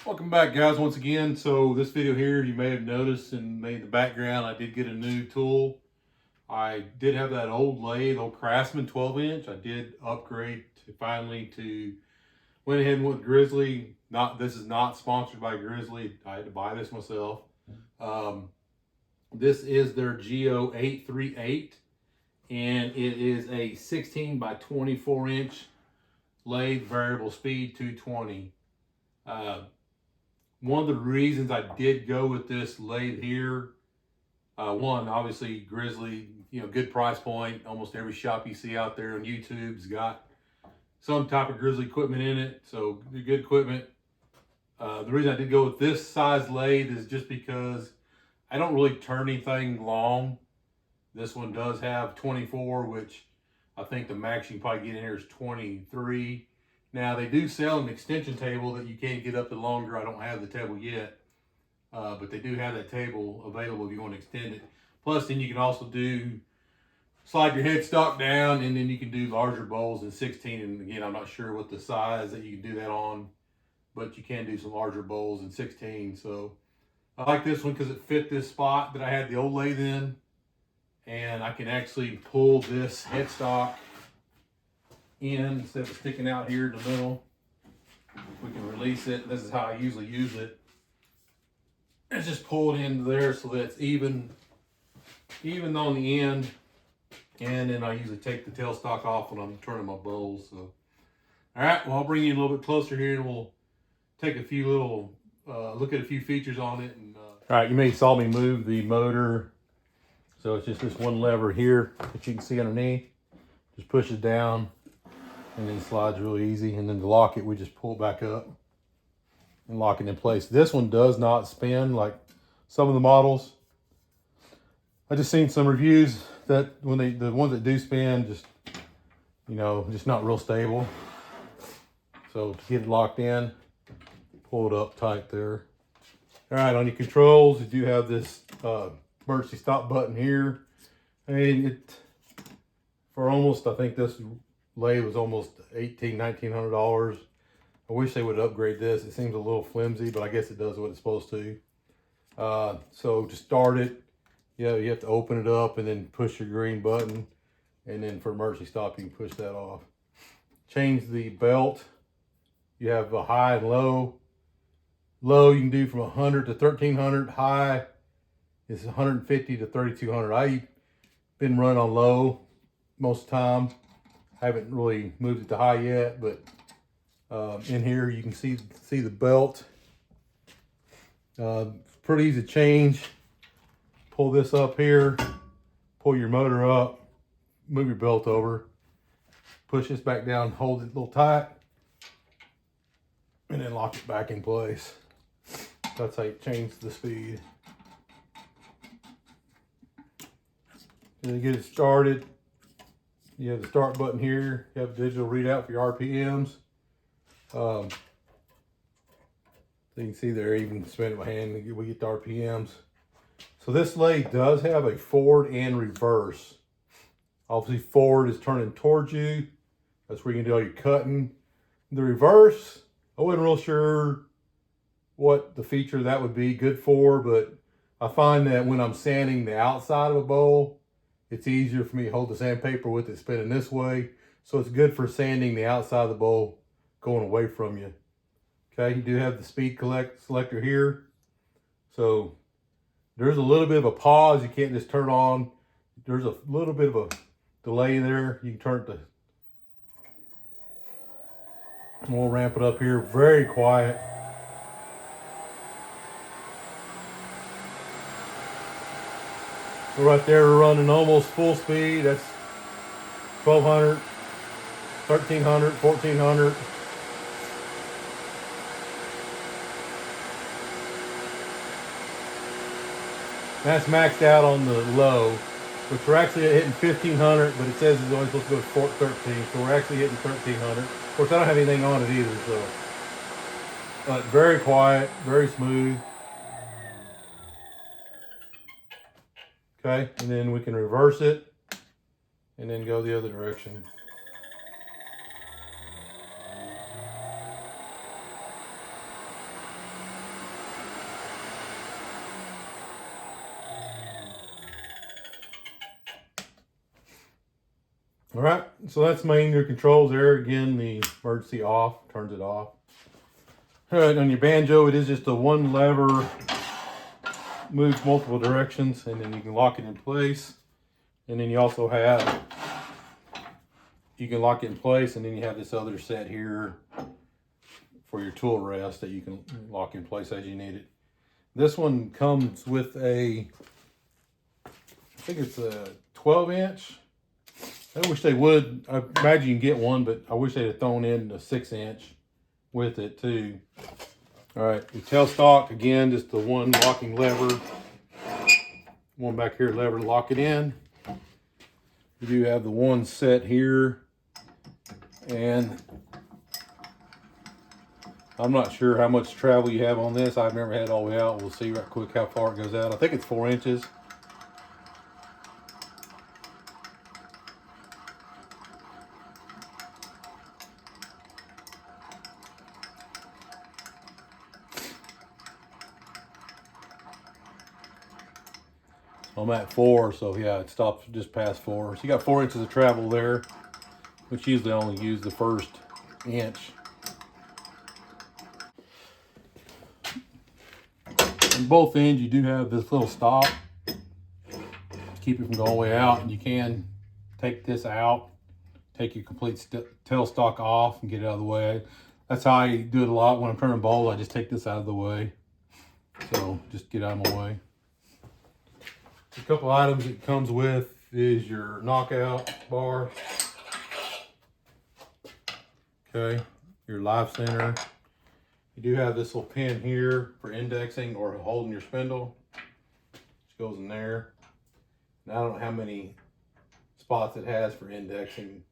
Welcome back, guys, once again. So this video here, you may have noticed in the background, I did get a new tool. I did have that old lathe, old Craftsman 12-inch. I did upgrade to went ahead and went with Grizzly. This is not sponsored by Grizzly. I had to buy this myself. This is their G0838, and it is a 16 by 24 inch lathe, variable speed, 220. One of the reasons I did go with this lathe here, one, obviously Grizzly, good price point. Almost every shop you see out there on YouTube's got some type of Grizzly equipment in it, so good equipment. The reason I did go with this size lathe is just because I don't really turn anything long. This one does have 24, which I think the max you can probably get in here is 23. Now, they do sell an extension table that you can't get up to longer. I don't have the table yet, but they do have that table available if you want to extend it. Plus, then you can also slide your headstock down, and then you can do larger bowls in 16. And again, I'm not sure what the size that you can do that on, but you can do some larger bowls in 16. So I like this one because it fit this spot that I had the old lathe in, and I can actually pull this headstock in instead of sticking out here in the middle. We can release it. This is how I usually use it. It's just pull it into there so that it's even on the end, and then I usually take the tailstock off when I'm turning my bowls. So, all right, well, I'll bring you a little bit closer here, and we'll take a few little look at a few features on it. And all right, you may saw me move the motor, so it's just this one lever here that you can see underneath. Just pushes down, and then slides really easy. And then to lock it, we just pull it back up and lock it in place. This one does not spin like some of the models. I just seen some reviews that the ones that do spin, just not real stable. So to get it locked in, pull it up tight there. All right, on your controls, you do have this emergency stop button here. And I think this lathe was almost $1,900. I wish they would upgrade this. It seems a little flimsy, but I guess it does what it's supposed to. So to start it, you have to open it up and then push your green button. And then for emergency stop, you can push that off. Change the belt. You have a high and low. Low you can do from 100 to 1300. High is 150 to 3200. I've been running on low most of the time. Haven't really moved it to high yet, but in here you can see the belt. Pretty easy to change. Pull this up here, pull your motor up, move your belt over, push this back down, hold it a little tight, and then lock it back in place. That's how you change the speed. And to get it started, you have the start button here. You have a digital readout for your RPMs. So you can see there, even spin it by hand, we get the RPMs. So this lathe does have a forward and reverse. Obviously forward is turning towards you. That's where you can do all your cutting. The reverse, I wasn't real sure what the feature that would be good for, but I find that when I'm sanding the outside of a bowl, it's easier for me to hold the sandpaper with it spinning this way. So it's good for sanding the outside of the bowl going away from you. Okay, you do have the speed selector here. So there's a little bit of a pause. You can't just turn on. There's a little bit of a delay there. You can turn it to, we'll ramp it up here. Very quiet. So right there, we're running almost full speed. That's 1200, 1300, 1400. That's maxed out on the low, which we're actually hitting 1500, but it says it's only supposed to go to 13, so we're actually hitting 1300. Of course, I don't have anything on it either, so. But very quiet, very smooth. Okay, and then we can reverse it and then go the other direction. All right, so that's mainly your controls there. Again, the emergency off, turns it off. All right, on your Banjo, it is just a one lever, moves multiple directions, and then you can lock it in place. And then you also have, you can lock it in place, and then you have this other set here for your tool rest that you can lock in place as you need it. This one comes with a, I think it's a 12-inch. I wish they would. I imagine you can get one, but I wish they'd have thrown in a 6-inch with it too. All right, the tailstock, again, just the one locking lever. One back here lever to lock it in. You do have the one set here, and I'm not sure how much travel you have on this. I've never had it all the way out. We'll see right quick how far it goes out. I think it's 4 inches. I'm at 4, so yeah, it stops just past 4. So you got 4 inches of travel there, which usually only use the first inch. On both ends, you do have this little stop to keep it from going way out, and you can take this out, take your complete tailstock off, and get it out of the way. That's how I do it a lot when I'm turning bowls. I just take this out of the way. So just get out of my way. A couple items it comes with is your knockout bar. Okay, your live center. You do have this little pin here for indexing or holding your spindle, which goes in there. Now I don't know how many spots it has for indexing.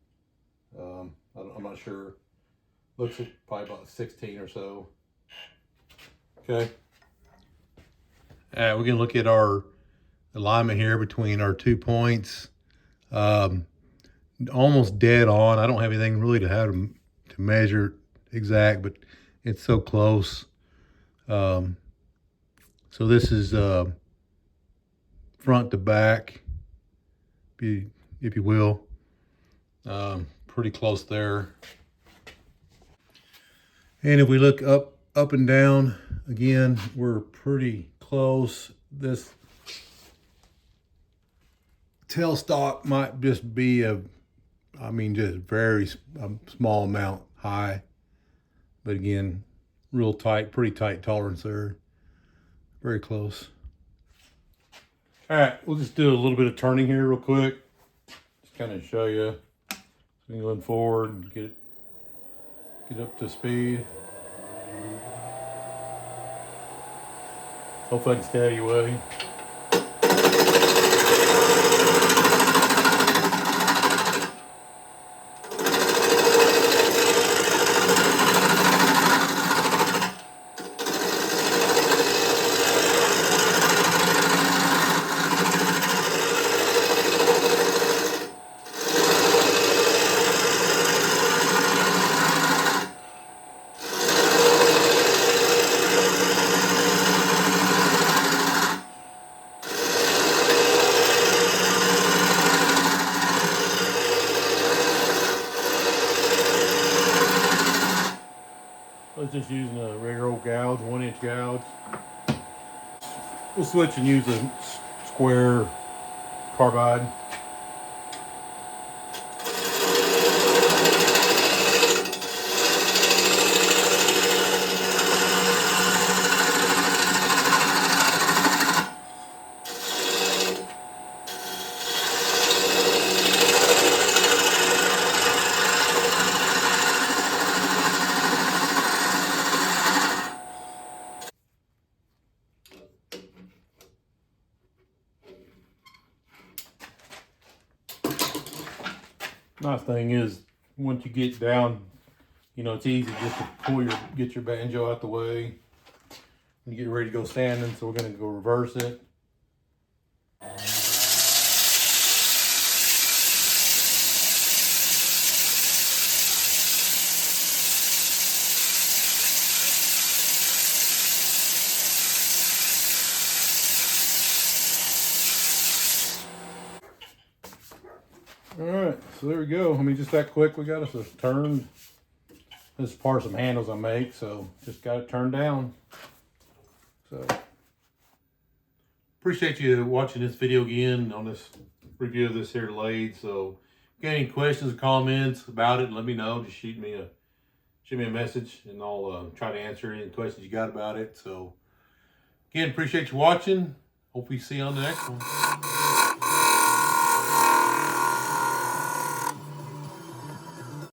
I'm not sure. Looks like probably about 16 or so. Okay. We're gonna look at our alignment here between our 2 points. Almost dead on. I don't have anything really to have to measure exact, but it's so close. So this is front to back, if you will. Pretty close there. And if we look up and down, again, we're pretty close. This tailstock might just be just very small amount high, but again, real tight, pretty tight tolerance there. Very close. All right, we'll just do a little bit of turning here real quick. Just kind of show you. So you lean forward and get up to speed. Hopefully I can stay out of your way. I was just using a regular old gouge, 1-inch gouge. We'll switch and use a square carbide. Nice thing is, once you get down, it's easy just to get your banjo out the way and get ready to go standing. So we're going to go reverse it. All right, So there we go. I mean, just that quick. We got us a turned. This is part of some handles I make, so just got it turned down. So appreciate you watching this video again on this review of this here lathe. So if you got any questions or comments about it, let me know. Just shoot me a message, and I'll try to answer any questions you got about it. So again, appreciate you watching. Hope we see you on the next one.